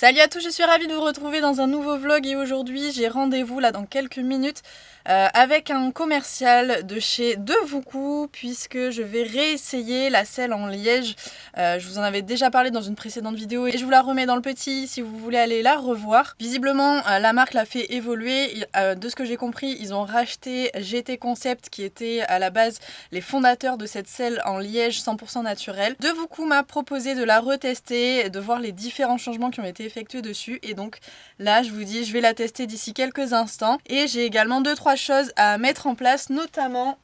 Salut à tous, je suis ravie de vous retrouver dans un nouveau vlog et aujourd'hui j'ai rendez-vous là dans quelques minutes avec un commercial de chez Devoucou puisque je vais réessayer la selle en liège. Je vous en avais déjà parlé dans une précédente vidéo et je vous la remets dans le petit si vous voulez aller la revoir. Visiblement la marque l'a fait évoluer, de ce que j'ai compris ils ont racheté GT Concept qui était à la base les fondateurs de cette selle en liège 100% naturel. Devoucou m'a proposé de la retester, de voir les différents changements qui ont été effectués dessus et donc là je vous dis je vais la tester d'ici quelques instants et j'ai également 2-3 choses à mettre en place, notamment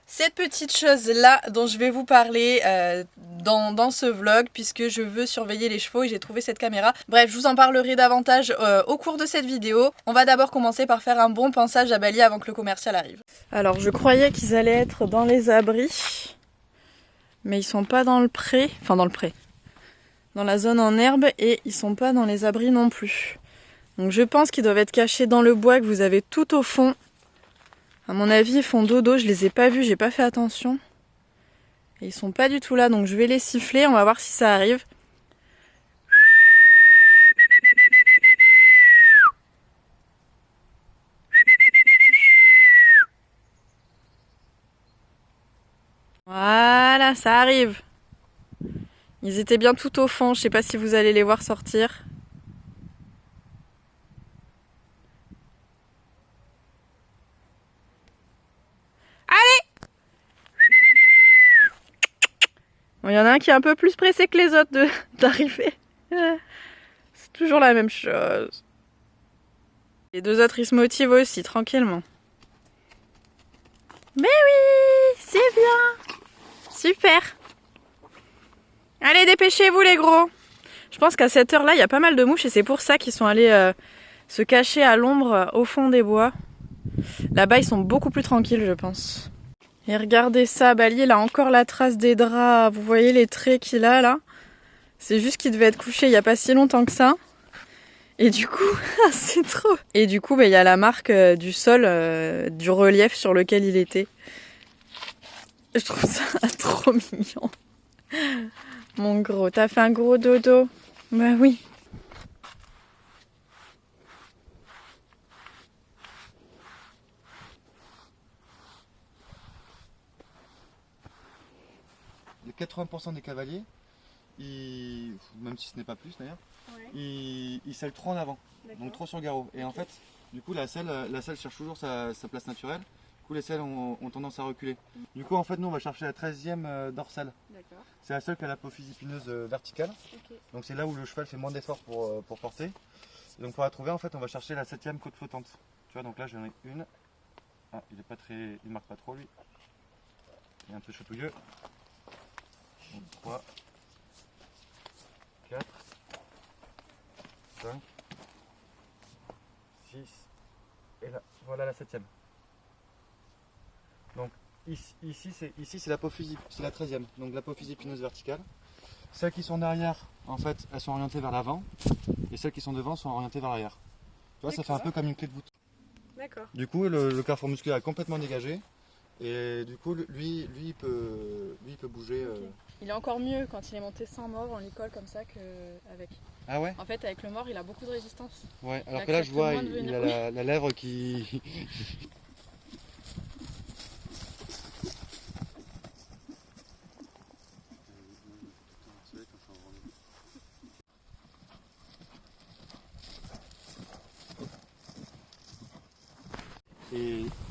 cette petite chose là dont je vais vous parler dans ce vlog puisque je veux surveiller les chevaux et j'ai trouvé cette caméra. Bref, je vous en parlerai davantage au cours de cette vidéo. On va d'abord commencer par faire un bon pansage à balier avant que le commercial arrive. Alors je croyais qu'ils allaient être dans les abris mais ils sont pas dans le pré, enfin dans le pré, dans la zone en herbe et ils sont pas dans les abris non plus. Donc je pense qu'ils doivent être cachés dans le bois que vous avez tout au fond. À mon avis, ils font dodo, je les ai pas vus, j'ai pas fait attention. Et ils sont pas du tout là, donc je vais les siffler, on va voir si ça arrive. Voilà, ça arrive. Ils étaient bien tout au fond, je sais pas si vous allez les voir sortir. Bon, y en a un qui est un peu plus pressé que les autres d'arriver. C'est toujours la même chose. Les deux autres ils se motivent aussi, tranquillement. Mais oui, c'est bien. Super. Allez, dépêchez-vous les gros. Je pense qu'à cette heure-là, il y a pas mal de mouches et c'est pour ça qu'ils sont allés se cacher à l'ombre au fond des bois. Là-bas, ils sont beaucoup plus tranquilles, je pense. Et regardez ça, Bali, il a encore la trace des draps. Vous voyez les traits qu'il a là? C'est juste qu'il devait être couché il n'y a pas si longtemps que ça. Et du coup, c'est trop. Et du coup, il y a la marque du sol, du relief sur lequel il était. Je trouve ça trop mignon. Mon gros, t'as fait un gros dodo? Bah oui. Les 80% des cavaliers, même si ce n'est pas plus d'ailleurs, ouais, ils sellent trop en avant, donc trop sur le garrot. Et okay, en fait, du coup, la selle cherche toujours sa place naturelle. Du coup, les selles ont tendance à reculer. Du coup, en fait, nous, on va chercher la 13e dorsale. C'est la seule qui a la l'apophyse épineuse verticale. Okay. Donc, c'est là où le cheval fait moins d'efforts pour porter. Et donc, pour la trouver, en fait, on va chercher la 7e côte flottante. Tu vois, donc là, j'en ai une. Ah, il ne marque pas trop, lui. Il est un peu chatouilleux. 3, 4, 5, 6, et là, voilà la 7e. Donc ici c'est l'apophyse, c'est la 13e, donc l'apophyse épineuse verticale. Celles qui sont derrière, en fait, elles sont orientées vers l'avant, et celles qui sont devant sont orientées vers l'arrière. Tu vois, ça fait un peu comme une clé de voûte. D'accord. Du coup, le carrefour musculaire est complètement dégagé. Et du coup, lui il peut bouger. Okay. Il est encore mieux quand il est monté sans mort, on lui colle comme ça qu'avec. Ah ouais? En fait, avec le mort, il a beaucoup de résistance. Ouais, alors que là, je vois, il a la lèvre qui...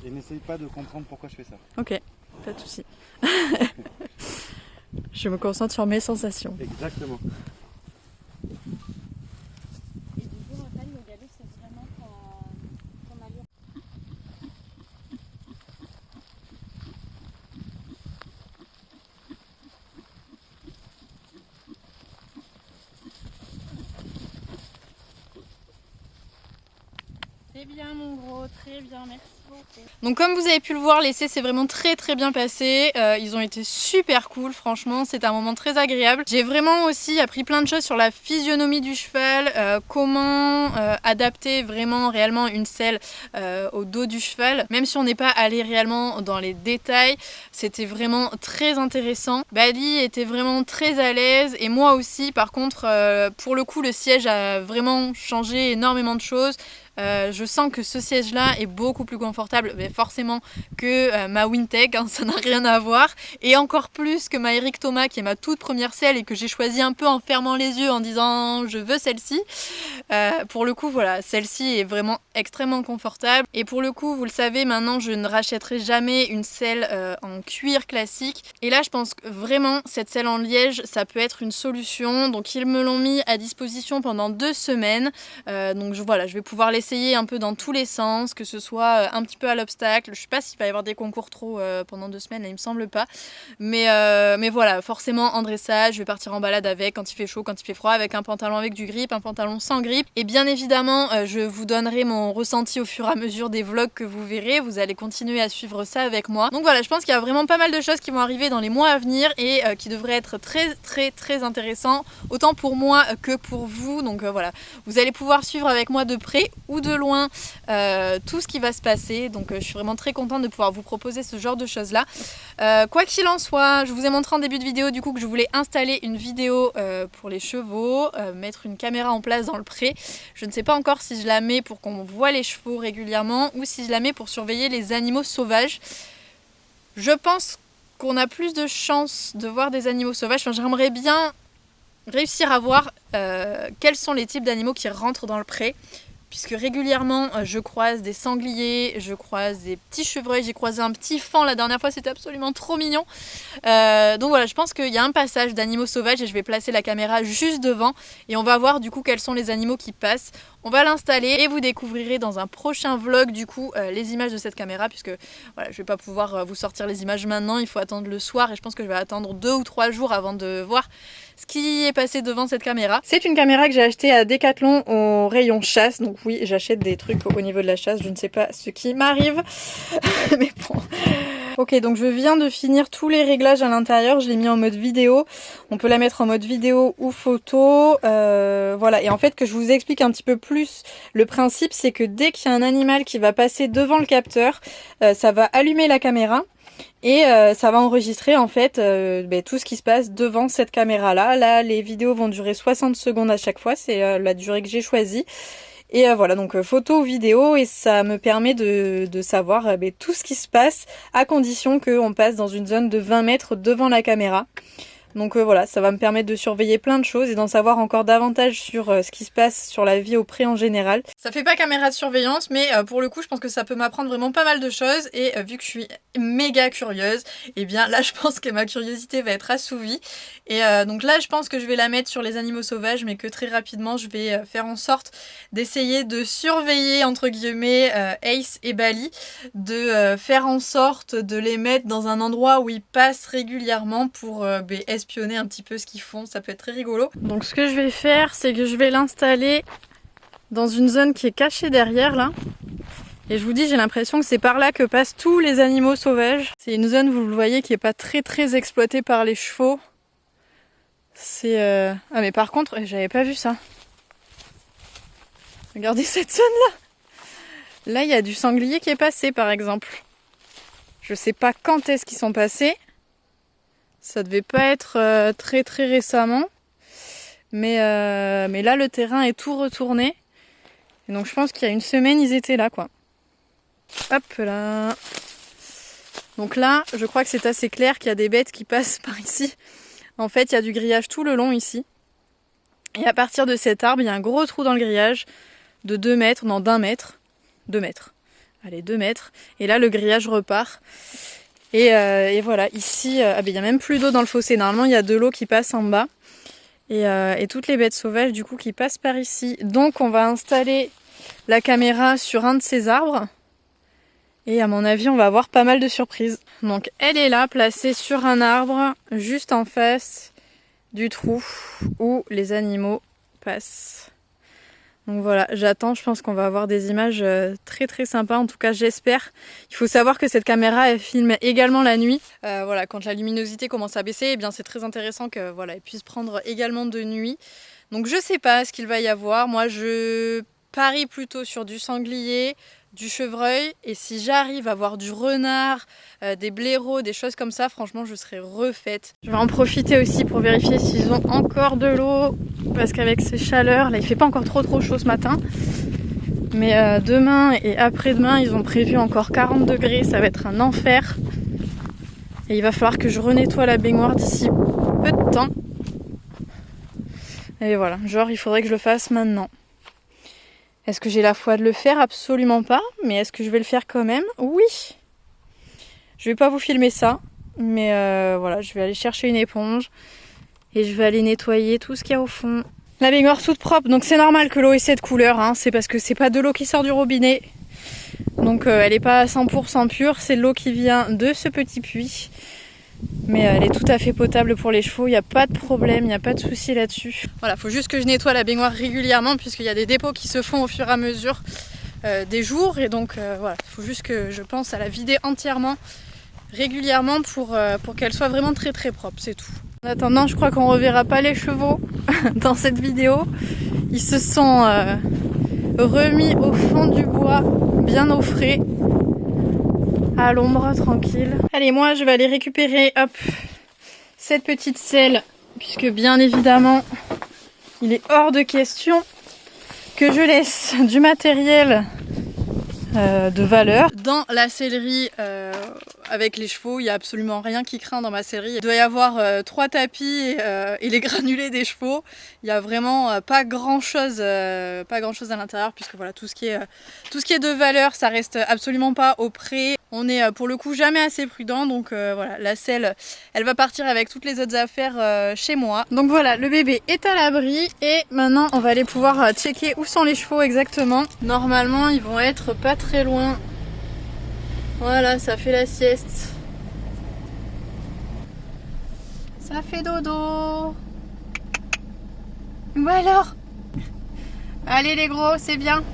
Et n'essaye pas de comprendre pourquoi je fais ça. Ok, pas de soucis. Je me concentre sur mes sensations. Exactement. Et du coup, Raphaël, le galop, c'est vraiment ton allure. C'est bien mon gros, très bien, merci Donc comme vous avez pu le voir, l'essai s'est vraiment très bien passé. Ils ont été super cool, franchement, c'était un moment très agréable. J'ai vraiment aussi appris plein de choses sur la physionomie du cheval, comment adapter vraiment réellement une selle au dos du cheval. Même si on n'est pas allé réellement dans les détails, c'était vraiment très intéressant. Bali était vraiment très à l'aise et moi aussi. Par contre, pour le coup, le siège a vraiment changé énormément de choses. Je sens que ce siège là est beaucoup plus confortable, mais forcément que ma Wintec, hein, ça n'a rien à voir, et encore plus que ma Eric Thomas qui est ma toute première selle et que j'ai choisi un peu en fermant les yeux en disant je veux celle-ci. Pour le coup voilà, celle-ci est vraiment extrêmement confortable et pour le coup vous le savez maintenant je ne rachèterai jamais une selle en cuir classique et là je pense que vraiment cette selle en liège ça peut être une solution. Donc ils me l'ont mis à disposition pendant 2 semaines, donc voilà, je vais pouvoir l'essayer un peu dans tous les sens, que ce soit un petit peu à l'obstacle. Je sais pas s'il va y avoir des concours trop pendant 2 semaines, là, il me semble pas. Mais voilà, forcément en dressage, je vais partir en balade avec quand il fait chaud, quand il fait froid, avec un pantalon avec du grip, un pantalon sans grip. Et bien évidemment, je vous donnerai mon ressenti au fur et à mesure des vlogs que vous verrez. Vous allez continuer à suivre ça avec moi. Donc voilà, je pense qu'il y a vraiment pas mal de choses qui vont arriver dans les mois à venir et qui devraient être très intéressants, autant pour moi que pour vous. Donc voilà, vous allez pouvoir suivre avec moi de près ou de loin tout ce qui va se passer. Donc je suis vraiment très contente de pouvoir vous proposer ce genre de choses là. Quoi qu'il en soit, je vous ai montré en début de vidéo du coup que je voulais installer une vidéo pour les chevaux, mettre une caméra en place dans le pré. Je ne sais pas encore si je la mets pour qu'on voit les chevaux régulièrement ou si je la mets pour surveiller les animaux sauvages. Je pense qu'on a plus de chances de voir des animaux sauvages. Enfin, j'aimerais bien réussir à voir quels sont les types d'animaux qui rentrent dans le pré. Puisque régulièrement je croise des sangliers, je croise des petits chevreuils, j'ai croisé un petit faon la dernière fois, c'était absolument trop mignon. Donc voilà, je pense qu'il y a un passage d'animaux sauvages et je vais placer la caméra juste devant et on va voir du coup quels sont les animaux qui passent. On va l'installer et vous découvrirez dans un prochain vlog du coup les images de cette caméra, puisque voilà, je vais pas pouvoir vous sortir les images maintenant, il faut attendre le soir et je pense que je vais attendre 2 ou 3 jours avant de voir ce qui est passé devant cette caméra. C'est une caméra que j'ai achetée à Decathlon au rayon chasse, donc oui j'achète des trucs au niveau de la chasse, je ne sais pas ce qui m'arrive, mais bon. Ok, donc je viens de finir tous les réglages à l'intérieur, je l'ai mis en mode vidéo, on peut la mettre en mode vidéo ou photo, voilà. Et en fait que je vous explique un petit peu plus le principe, c'est que dès qu'il y a un animal qui va passer devant le capteur, ça va allumer la caméra. Et ça va enregistrer en fait tout ce qui se passe devant cette caméra là. Là les vidéos vont durer 60 secondes à chaque fois, c'est la durée que j'ai choisie. Et voilà, donc photo ou vidéo, et ça me permet de savoir tout ce qui se passe à condition qu'on passe dans une zone de 20 mètres devant la caméra. Donc voilà, ça va me permettre de surveiller plein de choses et d'en savoir encore davantage sur ce qui se passe sur la vie au pré en général. Ça fait pas caméra de surveillance, mais pour le coup je pense que ça peut m'apprendre vraiment pas mal de choses et vu que je suis méga curieuse, et bien là je pense que ma curiosité va être assouvie. Et donc là je pense que je vais la mettre sur les animaux sauvages, mais que très rapidement je vais faire en sorte d'essayer de surveiller entre guillemets Ace et Bali, de faire en sorte de les mettre dans un endroit où ils passent régulièrement pour espionner un petit peu ce qu'ils font, ça peut être très rigolo. Donc ce que je vais faire, c'est que je vais l'installer dans une zone qui est cachée derrière là. Et je vous dis, j'ai l'impression que c'est par là que passent tous les animaux sauvages. C'est une zone, vous le voyez, qui est pas très exploitée par les chevaux. C'est ah mais par contre, j'avais pas vu ça. Regardez cette zone là. Là, il y a du sanglier qui est passé par exemple. Je sais pas quand est-ce qu'ils sont passés. Ça devait pas être très récemment, mais là le terrain est tout retourné. Et donc je pense qu'il y a une semaine ils étaient là quoi. Hop là. Donc là je crois que c'est assez clair qu'il y a des bêtes qui passent par ici. En fait il y a du grillage tout le long ici. Et à partir de cet arbre il y a un gros trou dans le grillage de 2 mètres, non d'1 mètre. 2 mètres. Allez 2 mètres. Et là le grillage repart. Et voilà, ici, il n'y a même plus d'eau dans le fossé. Normalement, il y a de l'eau qui passe en bas. Et toutes les bêtes sauvages, du coup, qui passent par ici. Donc, on va installer la caméra sur un de ces arbres. Et à mon avis, on va avoir pas mal de surprises. Donc, elle est là, placée sur un arbre, juste en face du trou où les animaux passent. Donc voilà, j'attends, je pense qu'on va avoir des images très très sympas, en tout cas j'espère. Il faut savoir que cette caméra elle filme également la nuit. Voilà, quand la luminosité commence à baisser, eh bien c'est très intéressant que voilà, elle puisse prendre également de nuit. Donc je sais pas ce qu'il va y avoir, moi je parie plutôt sur du sanglier, du chevreuil, et si j'arrive à voir du renard, des blaireaux, des choses comme ça, franchement je serai refaite. Je vais en profiter aussi pour vérifier s'ils ont encore de l'eau, parce qu'avec ces chaleurs, là il fait pas encore trop chaud ce matin, mais demain et après-demain ils ont prévu encore 40 degrés, ça va être un enfer. Et il va falloir que je renettoie la baignoire d'ici peu de temps. Et voilà, genre il faudrait que je le fasse maintenant. Est-ce que j'ai la foi de le faire? Absolument pas. Mais est-ce que je vais le faire quand même? Oui. Je vais pas vous filmer ça. Mais voilà, je vais aller chercher une éponge. Et je vais aller nettoyer tout ce qu'il y a au fond. La baignoire toute propre. Donc c'est normal que l'eau ait cette couleur. Hein. C'est parce que c'est pas de l'eau qui sort du robinet. Donc elle est pas à 100% pure. C'est de l'eau qui vient de ce petit puits. Mais elle est tout à fait potable pour les chevaux, il n'y a pas de problème, il n'y a pas de souci là-dessus. Voilà, il faut juste que je nettoie la baignoire régulièrement puisqu'il y a des dépôts qui se font au fur et à mesure des jours. Et donc voilà, il faut juste que je pense à la vider entièrement, régulièrement pour qu'elle soit vraiment très propre, c'est tout. En attendant, je crois qu'on ne reverra pas les chevaux dans cette vidéo. Ils se sont remis au fond du bois, bien au frais. À l'ombre, tranquille. Allez, moi je vais aller récupérer hop, cette petite selle, puisque bien évidemment, il est hors de question que je laisse du matériel de valeur dans la sellerie avec les chevaux. Il n'y a absolument rien qui craint dans ma sellerie. Il doit y avoir 3 tapis et les granulés des chevaux. Il n'y a vraiment pas grand chose à l'intérieur, puisque voilà, tout ce qui est de valeur, ça reste absolument pas au pré. On est pour le coup jamais assez prudent, donc voilà, la selle elle va partir avec toutes les autres affaires chez moi. Donc voilà, le bébé est à l'abri et maintenant on va aller pouvoir checker où sont les chevaux exactement. Normalement ils vont être pas très loin. Voilà, ça fait la sieste. Ça fait dodo. Ou alors? Allez les gros, c'est bien.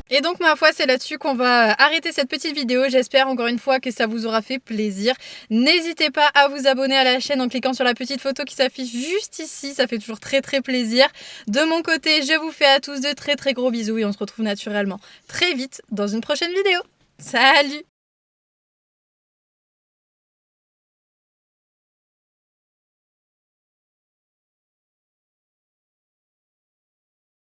Et donc ma foi c'est là-dessus qu'on va arrêter cette petite vidéo. J'espère encore une fois que ça vous aura fait plaisir. N'hésitez pas à vous abonner à la chaîne en cliquant sur la petite photo qui s'affiche juste ici. Ça fait toujours très plaisir. De mon côté je vous fais à tous de très gros bisous et on se retrouve naturellement très vite dans une prochaine vidéo. Salut!